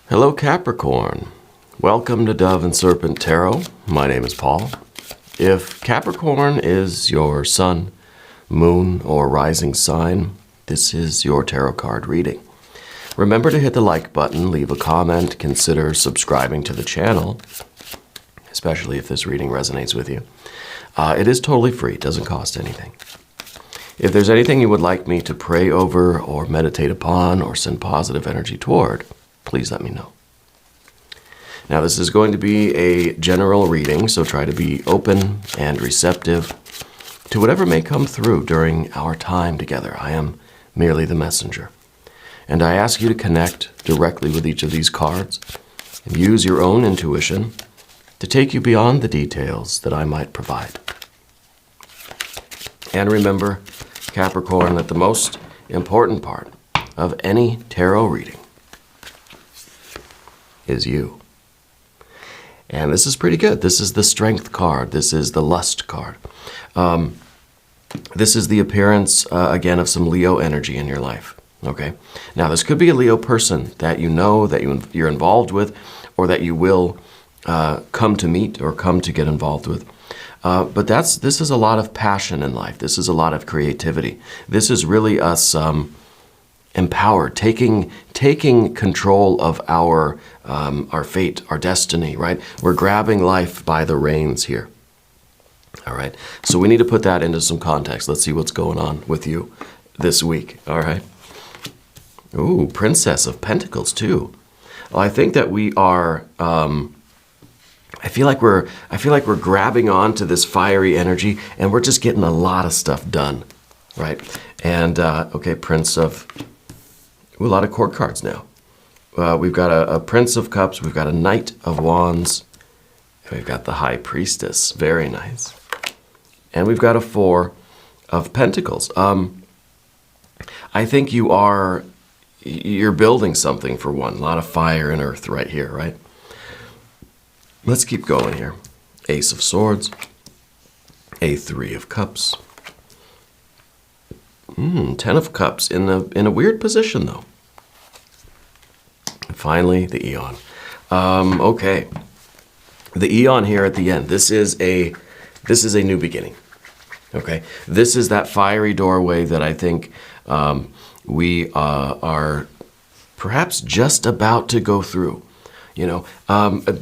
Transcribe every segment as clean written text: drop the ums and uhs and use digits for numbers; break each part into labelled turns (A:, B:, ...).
A: Hello Capricorn. Welcome to Dove and Serpent Tarot. My name is Paul. If Capricorn is your sun, moon, or rising sign, this is your tarot card reading. Remember to hit the like button, leave a comment, consider subscribing to the channel, especially if this reading resonates with you. It is totally free, it doesn't cost anything. If there's anything you would like me to pray over or meditate upon or send positive energy toward, please let me know. Now, this is going to be a general reading, so try to be open and receptive to whatever may come through during our time together. I am merely the messenger. And I ask you to connect directly with each of these cards and use your own intuition to take you beyond the details that I might provide. And remember, Capricorn, that the most important part of any tarot reading is you. And this is pretty good. This is the Strength card. This is the Lust card. This is the appearance, again, of some Leo energy in your life. Okay? Now, this could be a Leo person that you know, that you're involved with, or that you will come to meet or come to get involved with. But this is a lot of passion in life. This is a lot of creativity. This is really us empowered, taking control of our fate, our destiny, right? We're grabbing life by the reins here. All right. So we need to put that into some context. Let's see what's going on with you this week. All right. Ooh, Princess of Pentacles too. Well, I think that we are. I feel like we're grabbing onto this fiery energy, and we're just getting a lot of stuff done, right? And okay, Prince of. Ooh, a lot of court cards now. We've got a Prince of Cups. We've got a Knight of Wands. And we've got the High Priestess. Very nice. And we've got a Four of Pentacles. I think you're building something for one. A lot of fire and earth right here, right? Let's keep going here. Ace of Swords. A Three of Cups. Ten of Cups in a weird position, though. And finally, the Eon. Okay. The Eon here at the end. This is a new beginning. Okay. This is that fiery doorway that I think we are perhaps just about to go through. You know,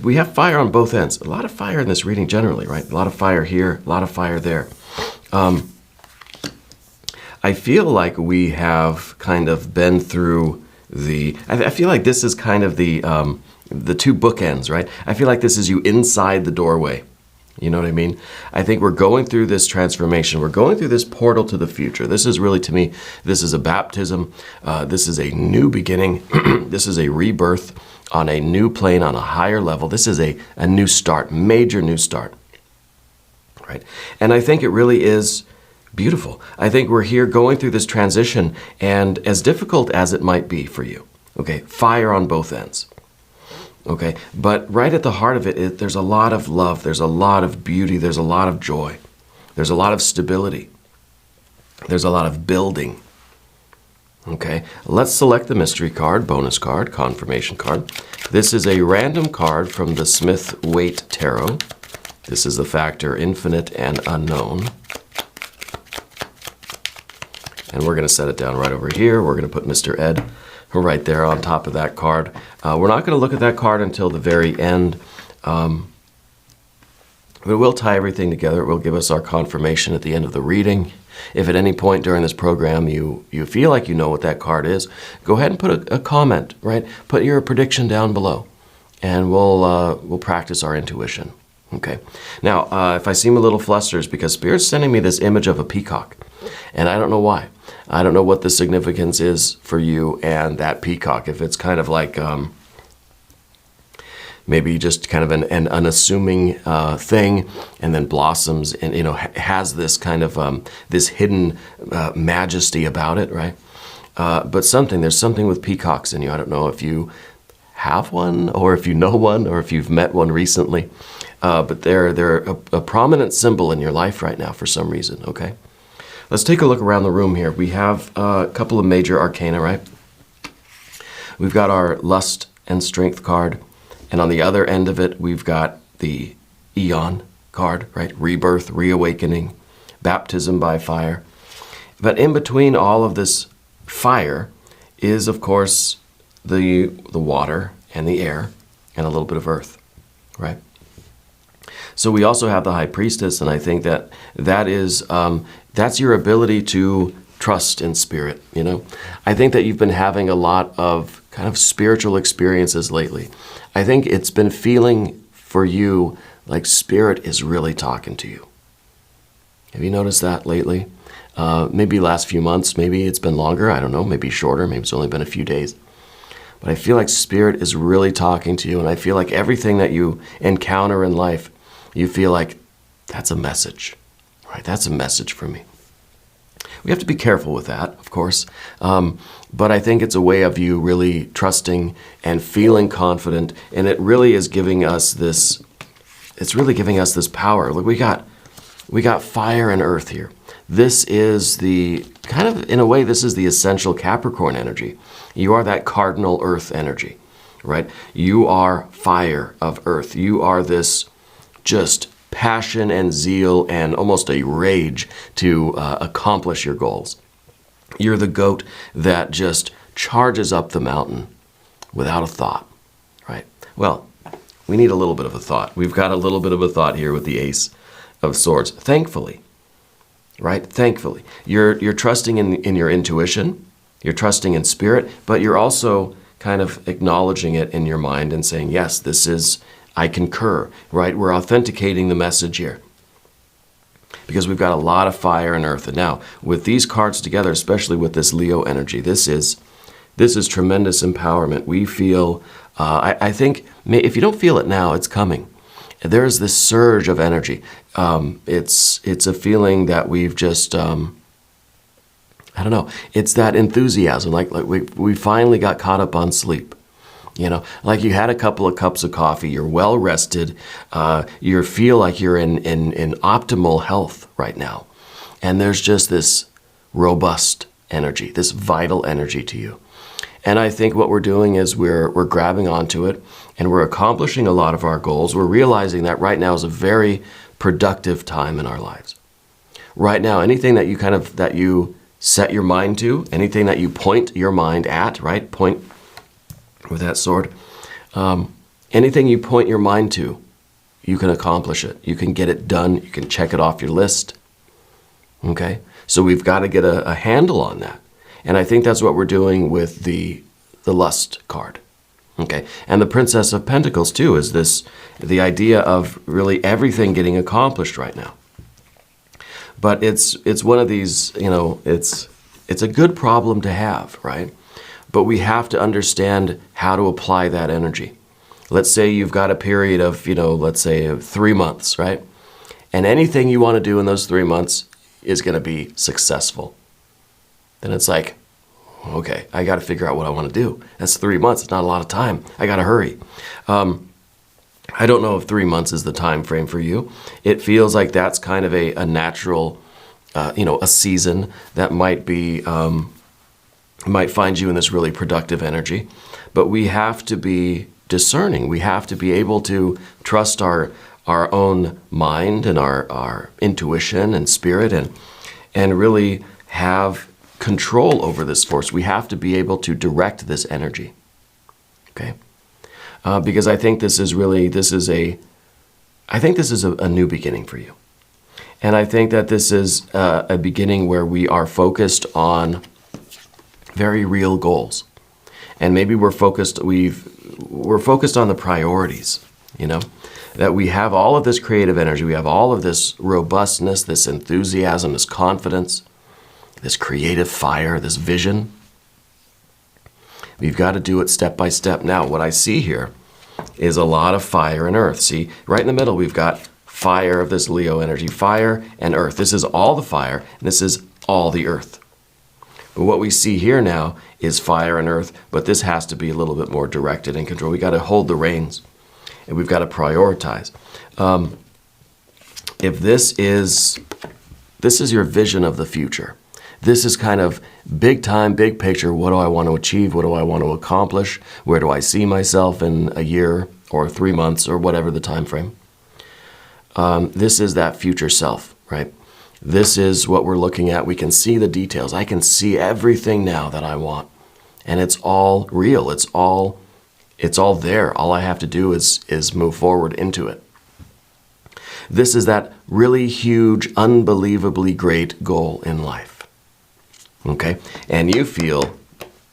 A: we have fire on both ends. A lot of fire in this reading generally, right? A lot of fire here, a lot of fire there. I feel like we have kind of been through I feel like this is kind of the two bookends, right? I feel like this is you inside the doorway. You know what I mean? I think we're going through this transformation. We're going through this portal to the future. This is really, to me, this is a baptism. This is a new beginning. This is a rebirth on a new plane, on a higher level. This is a new start, major new start, right? And I think it really is beautiful. I think we're here going through this transition, and as difficult as it might be for you, okay, fire on both ends, okay, but right at the heart of it, there's a lot of love, there's a lot of beauty, there's a lot of joy, there's a lot of stability, there's a lot of building, okay. Let's select the mystery card, bonus card, confirmation card. This is a random card from the Smith-Waite Tarot. This is the factor infinite and unknown. And we're going to set it down right over here. We're going to put Mr. Ed right there on top of that card. We're not going to look at that card until the very end. But we'll tie everything together. It will give us our confirmation at the end of the reading. If at any point during this program you feel like you know what that card is, go ahead and put a comment, right? Put your prediction down below, and we'll practice our intuition. Okay. Now, if I seem a little flustered, it's because Spirit's sending me this image of a peacock, and I don't know why. I don't know what the significance is for you and that peacock. If it's kind of like maybe just kind of an unassuming thing, and then blossoms and, you know, has this kind of this hidden majesty about it, right? But there's something with peacocks in you. I don't know if you have one, or if you know one, or if you've met one recently. But they're a prominent symbol in your life right now for some reason, okay? Let's take a look around the room here. We have a couple of major arcana, right? We've got our Lust and strength card. And on the other end of it, we've got the Eon card, right? Rebirth, reawakening, baptism by fire. But in between all of this fire is, of course, the water and the air and a little bit of earth, right? So we also have the High Priestess, and I think that is that's your ability to trust in spirit, you know? I think that you've been having a lot of kind of spiritual experiences lately. I think it's been feeling for you like spirit is really talking to you. Have you noticed that lately? Maybe last few months, maybe it's been longer, I don't know, maybe shorter, maybe it's only been a few days. But I feel like spirit is really talking to you, and I feel like everything that you encounter in life, you feel like that's a message, right? That's a message for me. We have to be careful with that, of course, but I think it's a way of you really trusting and feeling confident, and it really is giving us this, it's really giving us this power. Look, we got fire and earth here. This is the, kind of, in a way, this is the essential Capricorn energy. You are that cardinal earth energy, right? You are fire of earth. You are this just passion and zeal and almost a rage to accomplish your goals. You're the goat that just charges up the mountain without a thought, right? Well, we need a little bit of a thought. We've got a little bit of a thought here with the Ace of Swords, thankfully, right? Thankfully. You're trusting in your intuition, you're trusting in spirit, but you're also kind of acknowledging it in your mind and saying, yes, this is, I concur, right? We're authenticating the message here because we've got a lot of fire and earth. And now with these cards together, especially with this Leo energy, this is tremendous empowerment. We feel, I think, if you don't feel it now, it's coming. There's this surge of energy. It's a feeling that we've just, I don't know, it's that enthusiasm, like we finally got caught up on sleep. You know, like you had a couple of cups of coffee, you're well rested, you feel like you're in optimal health right now. And there's just this robust energy, this vital energy to you. And I think what we're doing is we're grabbing onto it and we're accomplishing a lot of our goals. We're realizing that right now is a very productive time in our lives. Right now, anything that you set your mind to, anything that you point your mind at, right? Point with that sword. Anything you point your mind to, you can accomplish it. You can get it done. You can check it off your list. Okay? So we've got to get a handle on that. And I think that's what we're doing with the Lust card. Okay? And the Princess of Pentacles too is the idea of really everything getting accomplished right now. But it's one of these, you know, it's a good problem to have, right? But we have to understand how to apply that energy. Let's say you've got a period of, you know, let's say 3 months, right? And anything you want to do in those 3 months is going to be successful. Then it's like, okay, I got to figure out what I want to do. That's 3 months. It's not a lot of time. I got to hurry. I don't know if 3 months is the time frame for you. It feels like that's kind of a natural, you know, a season that might be, might find you in this really productive energy. But we have to be discerning. We have to be able to trust our own mind and our intuition and spirit and really have control over this force. We have to be able to direct this energy. Okay? Because I think this is a new beginning for you. And I think that this is a beginning where we are focused on very real goals. And maybe we're focused on the priorities, you know, that we have all of this creative energy, we have all of this robustness, this enthusiasm, this confidence, this creative fire, this vision. We've got to do it step by step. Now, what I see here is a lot of fire and earth. See, right in the middle, we've got fire of this Leo energy, fire and earth. This is all the fire, and this is all the earth. But what we see here now is fire and earth, but this has to be a little bit more directed and controlled. We've got to hold the reins, and we've got to prioritize. If this is your vision of the future, This is kind of big time, big picture. What do I want to achieve? What do I want to accomplish? Where do I see myself in a year or 3 months or whatever the time frame? This is that future self, right? This is what we're looking at. We can see the details. I can see everything now that I want. And it's all real. It's all there. All I have to do is move forward into it. This is that really huge, unbelievably great goal in life. Okay? And you feel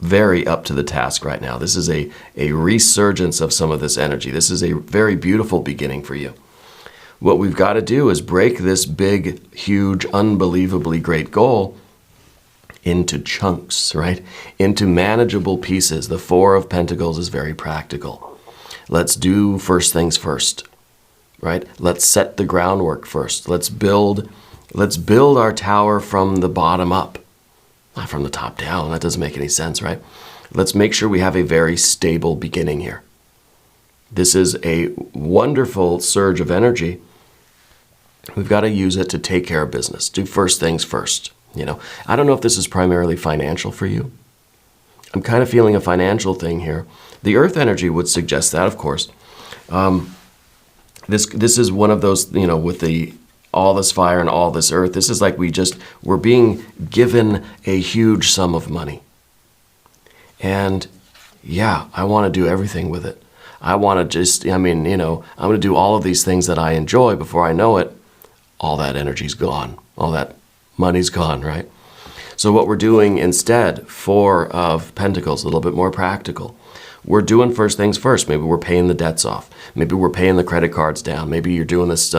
A: very up to the task right now. This is a resurgence of some of this energy. This is a very beautiful beginning for you. What we've got to do is break this big, huge, unbelievably great goal into chunks, right? Into manageable pieces. The Four of Pentacles is very practical. Let's do first things first, right? Let's set the groundwork first. Let's build our tower from the bottom up, not from the top down. That doesn't make any sense, right? Let's make sure we have a very stable beginning here. This is a wonderful surge of energy. We've got to use it to take care of business. Do first things first. I don't know if this is primarily financial for you. I'm kind of feeling a financial thing here. The earth energy would suggest that, of course. This is one of those, with all this fire and all this earth. This is like we're being given a huge sum of money. And yeah, I want to do everything with it. I want to I'm going to do all of these things that I enjoy. Before I know it, all that energy's gone. All that money's gone, right? So what we're doing instead, Four of Pentacles, a little bit more practical. We're doing first things first. Maybe we're paying the debts off. Maybe we're paying the credit cards down. Maybe you're doing this,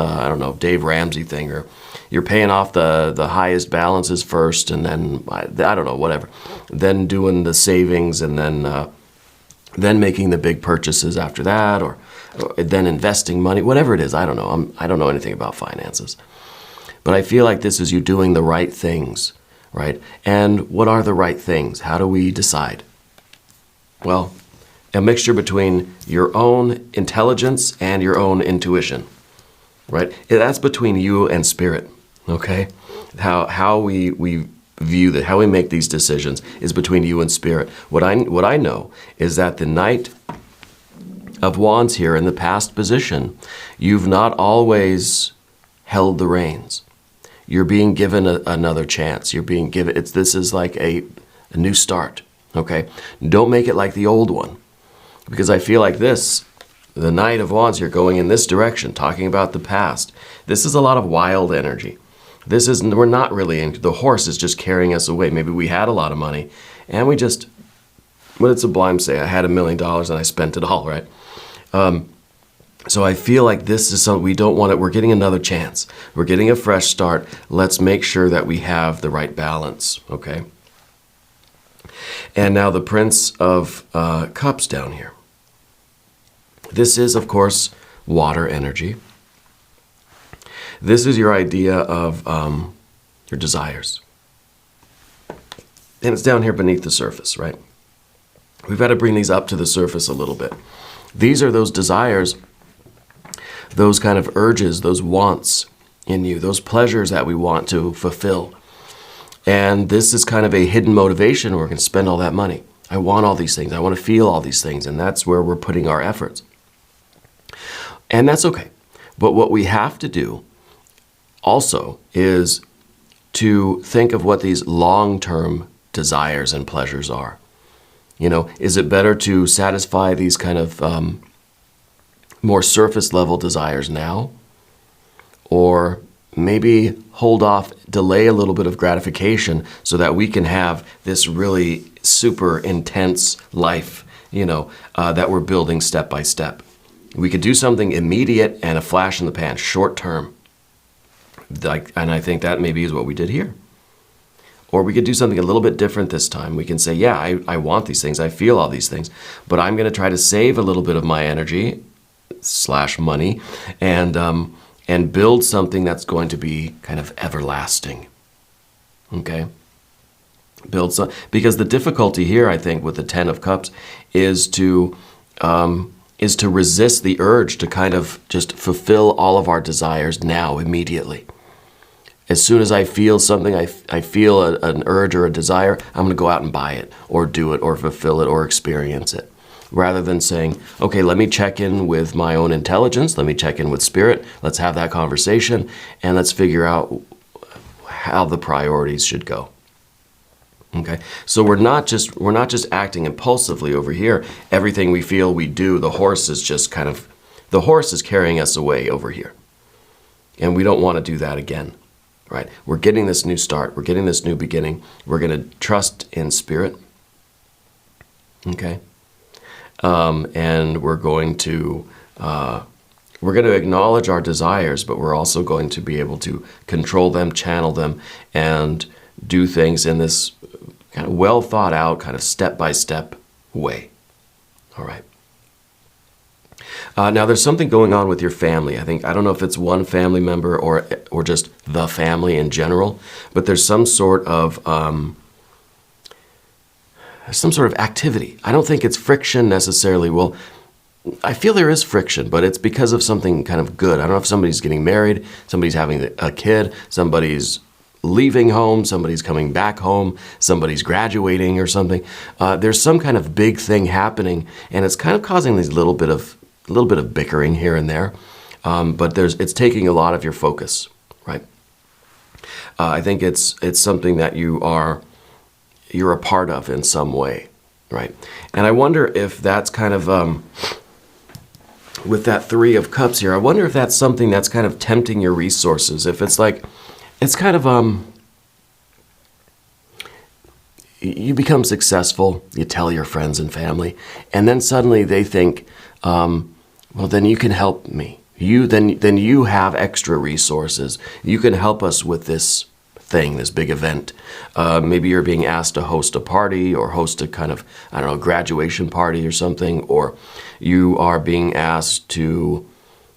A: Dave Ramsey thing, or you're paying off the highest balances first, and then, I don't know, whatever. Then doing the savings, and then making the big purchases after that, or then investing money, whatever it is. I don't know. I don't know anything about finances. But I feel like this is you doing the right things, right? And what are the right things? How do we decide? Well, a mixture between your own intelligence and your own intuition, right? That's between you and spirit, okay? How we view that, how we make these decisions is between you and spirit. What I know is that the Knight of Wands here in the past position, you've not always held the reins. You're being given another chance. You're being given, this is like a new start, okay? Don't make it like the old one. Because I feel like the Knight of Wands here going in this direction, talking about the past. This is a lot of wild energy. We're not really the horse is just carrying us away. Maybe we had a lot of money and we just, what did Sublime say? I had $1 million and I spent it all, right? So I feel like this is something we don't want it. We're getting another chance. We're getting a fresh start. Let's make sure that we have the right balance, okay? And now the Prince of Cups down here. This is, of course, water energy. This is your idea of your desires. And it's down here beneath the surface, right? We've got to bring these up to the surface a little bit. These are those desires, those kind of urges, those wants in you, those pleasures that we want to fulfill. And this is kind of a hidden motivation. We're going to spend all that money. I want all these things. I want to feel all these things. And that's where we're putting our efforts. And that's okay. But what we have to do also is to think of what these long-term desires and pleasures are. Is it better to satisfy these kind of more surface level desires now? Or maybe hold off, delay a little bit of gratification so that we can have this really super intense life, that we're building step by step. We could do something immediate and a flash in the pan, short term. And I think that maybe is what we did here. Or we could do something a little bit different this time. We can say, yeah, I want these things. I feel all these things. But I'm going to try to save a little bit of my energy / money and build something that's going to be kind of everlasting. Okay? Because the difficulty here, I think, with the Ten of Cups is to resist the urge to kind of just fulfill all of our desires now, immediately. As soon as I feel something, I feel an urge or a desire, I'm going to go out and buy it or do it or fulfill it or experience it. Rather than saying, okay, let me check in with my own intelligence, let me check in with spirit, let's have that conversation, and let's figure out how the priorities should go. Okay, so we're not just acting impulsively over here. Everything we feel, we do. The horse is carrying us away over here, and we don't want to do that again. Right? We're getting this new start. We're getting this new beginning. We're going to trust in spirit. Okay, and we're going to acknowledge our desires, but we're also going to be able to control them, channel them, and do things in this kind of well thought out, kind of step-by-step way. All right. Now, there's something going on with your family. I don't know if it's one family member or just the family in general, but there's some sort of activity. I don't think it's friction necessarily. Well, I feel there is friction, but it's because of something kind of good. I don't know if somebody's getting married, somebody's having a kid, somebody's leaving home, somebody's coming back home, somebody's graduating or something. There's some kind of big thing happening, and it's kind of causing these little bit of bickering here and there, but it's taking a lot of your focus, right? I think it's something that you're a part of in some way, right? And I wonder if that's kind of with that Three of Cups here. I wonder if that's something that's kind of tempting your resources. If it's like it's kind of you become successful, you tell your friends and family, and then suddenly they think, well, then you can help me. Then you have extra resources. You can help us with this thing, this big event. Maybe you're being asked to host a party or host a kind of, graduation party or something, or you are being asked to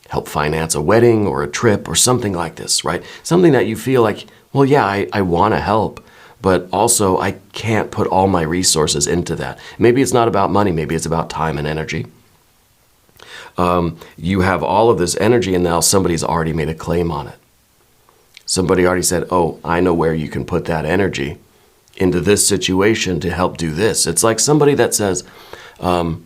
A: help finance a wedding or a trip or something like this, right? Something that you feel like, well, yeah, I want to help, but also I can't put all my resources into that. Maybe it's not about money. Maybe it's about time and energy. You have all of this energy, and now somebody's already made a claim on it. Somebody already said, oh, I know where you can put that energy into this situation to help do this. It's like somebody that says, I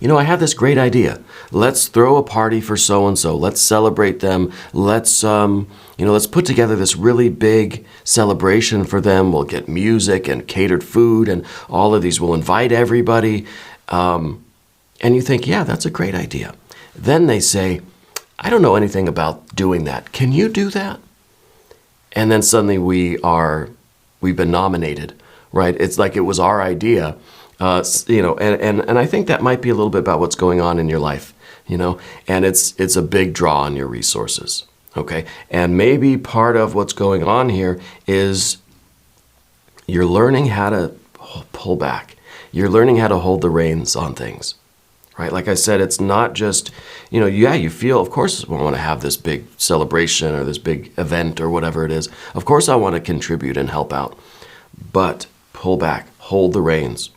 A: have this great idea. Let's throw a party for so-and-so. Let's celebrate them. Let's put together this really big celebration for them. We'll get music and catered food and all of these. We'll invite everybody. And you think, yeah, that's a great idea. Then they say, I don't know anything about doing that. Can you do that? And then suddenly we've been nominated, right? It's like it was our idea, and I think that might be a little bit about what's going on in your life, and it's a big draw on your resources, okay? And maybe part of what's going on here is you're learning how to pull back. You're learning how to hold the reins on things. Right? Like I said, it's not just, you feel, of course, I want to have this big celebration or this big event or whatever it is. Of course, I want to contribute and help out. But pull back, hold the reins.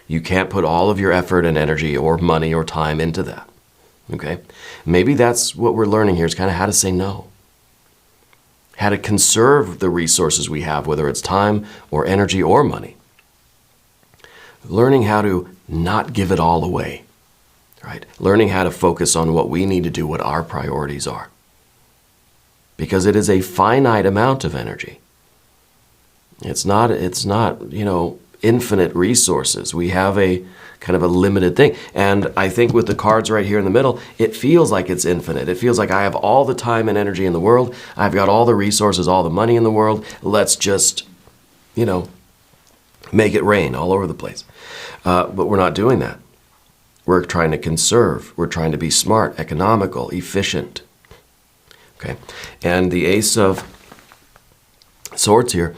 A: You can't put all of your effort and energy or money or time into that. Okay? Maybe that's what we're learning here is kind of how to say no. How to conserve the resources we have, whether it's time or energy or money. Learning how to not give it all away. Right? Learning how to focus on what we need to do, what our priorities are. Because it is a finite amount of energy. It's not, infinite resources. We have a kind of a limited thing. And I think with the cards right here in the middle, it feels like it's infinite. It feels like I have all the time and energy in the world. I've got all the resources, all the money in the world. Let's just, make it rain all over the place. But we're not doing that. We're trying to conserve. We're trying to be smart, economical, efficient. Okay? And the Ace of Swords here,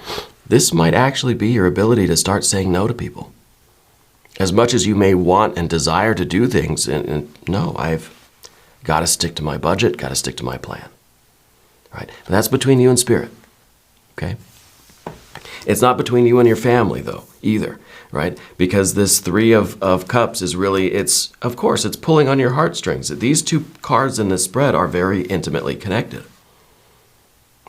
A: this might actually be your ability to start saying no to people. As much as you may want and desire to do things, and no, I've got to stick to my budget, got to stick to my plan. Right? But that's between you and spirit. Okay? It's not between you and your family, though, either. Right? Because this Three of Cups is really, it's pulling on your heartstrings. These two cards in this spread are very intimately connected.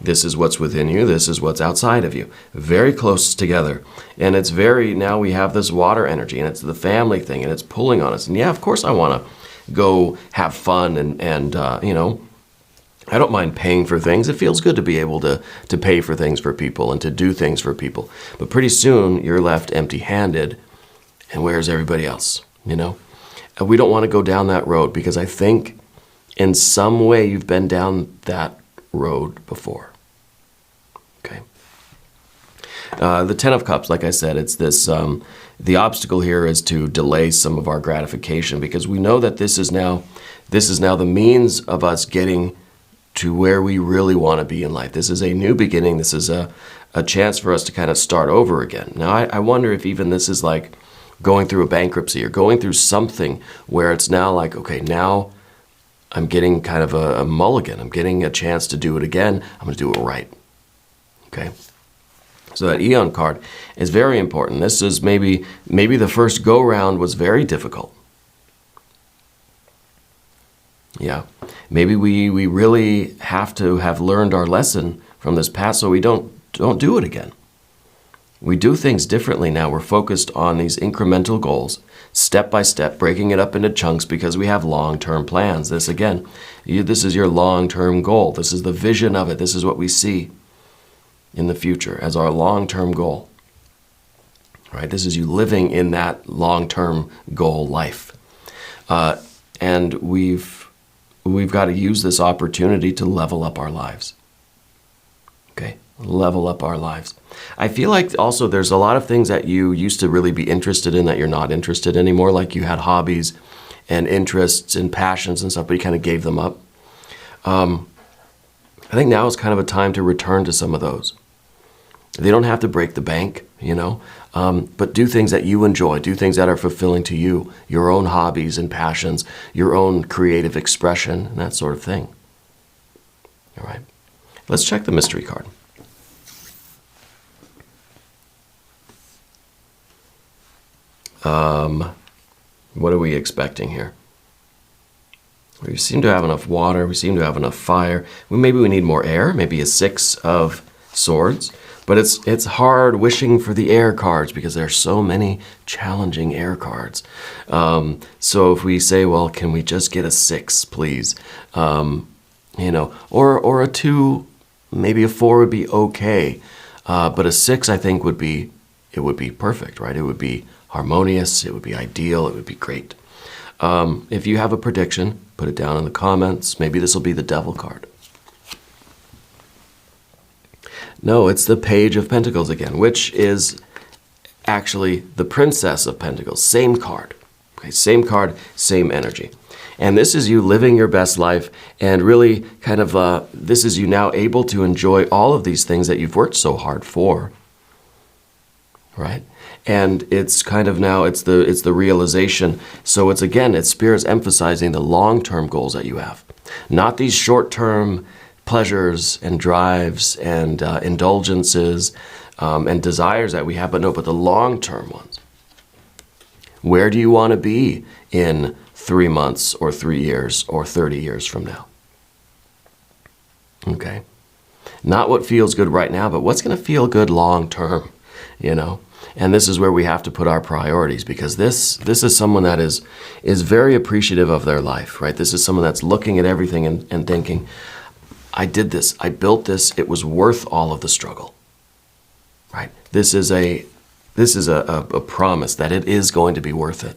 A: This is what's within you. This is what's outside of you. Very close together. And it's now we have this water energy, and it's the family thing, and it's pulling on us. And yeah, of course I want to go have fun and you know, I don't mind paying for things. It feels good to be able to pay for things for people and to do things for people. But pretty soon you're left empty-handed, and where's everybody else, you know? And we don't want to go down that road, because I think in some way you've been down that road before. Okay. The Ten of Cups, like I said, it's this, the obstacle here is to delay some of our gratification, because we know that this is now the means of us getting to where we really want to be in life. This is a new beginning. This is a chance for us to kind of start over again. Now, I wonder if even this is like going through a bankruptcy or going through something where it's now like, okay, now I'm getting kind of a mulligan. I'm getting a chance to do it again. I'm going to do it right. Okay. So that Eon card is very important. This is maybe the first go round was very difficult. Yeah. Maybe we really have to have learned our lesson from this past, so we don't do it again. We do things differently now. We're focused on these incremental goals, step by step, breaking it up into chunks, because we have long-term plans. This, again, this is your long-term goal. This is the vision of it. This is what we see in the future as our long-term goal. Right? This is you living in that long-term goal life. And we've got to use this opportunity to level up our lives. Okay? Level up our lives. I feel like also there's a lot of things that you used to really be interested in that you're not interested in anymore. Like you had hobbies and interests and passions and stuff, but you kind of gave them up. I think now is kind of a time to return to some of those. They don't have to break the bank, you know, but do things that you enjoy, do things that are fulfilling to you, your own hobbies and passions, your own creative expression, and that sort of thing. All right. Let's check the mystery card. What are we expecting here? We seem to have enough water. We seem to have enough fire. Maybe we need more air. Maybe a 6 of swords. But it's hard wishing for the air cards because there are so many challenging air cards. So if we say, well, can we just get a 6, please? You know, or a 2, maybe a 4 would be okay. But a 6, I think, would be perfect, right? It would be harmonious. It would be ideal. It would be great. If you have a prediction, put it down in the comments. Maybe this will be the Devil card. No, it's the Page of Pentacles again, which is actually the Princess of Pentacles. Same card. Okay, same card, same energy. And this is you living your best life, and really kind of this is you now able to enjoy all of these things that you've worked so hard for. Right? And it's kind of now it's the realization. So it's Spirit's emphasizing the long-term goals that you have, not these short-term pleasures and drives and indulgences and desires that we have, but the long-term ones. Where do you want to be in 3 months or 3 years or 30 years from now? Okay. Not what feels good right now, but what's going to feel good long-term, you know? And this is where we have to put our priorities, because this is someone that is very appreciative of their life, right? This is someone that's looking at everything and thinking, I did this, I built this, it was worth all of the struggle, right? This is a promise that it is going to be worth it.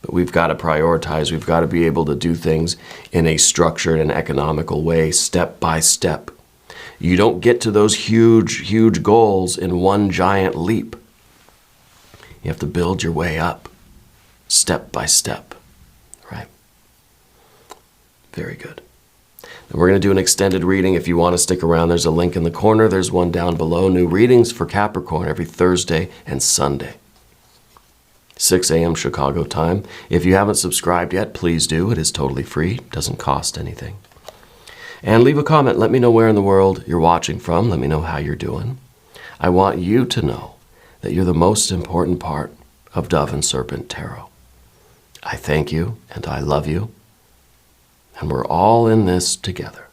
A: But we've got to prioritize, we've got to be able to do things in a structured and economical way, step by step. You don't get to those huge, huge goals in one giant leap. You have to build your way up, step by step, right? Very good. And we're going to do an extended reading. If you want to stick around, there's a link in the corner. There's one down below. New readings for Capricorn every Thursday and Sunday. 6 a.m. Chicago time. If you haven't subscribed yet, please do. It is totally free. Doesn't cost anything. And leave a comment. Let me know where in the world you're watching from. Let me know how you're doing. I want you to know that you're the most important part of Dove and Serpent Tarot. I thank you and I love you. And we're all in this together.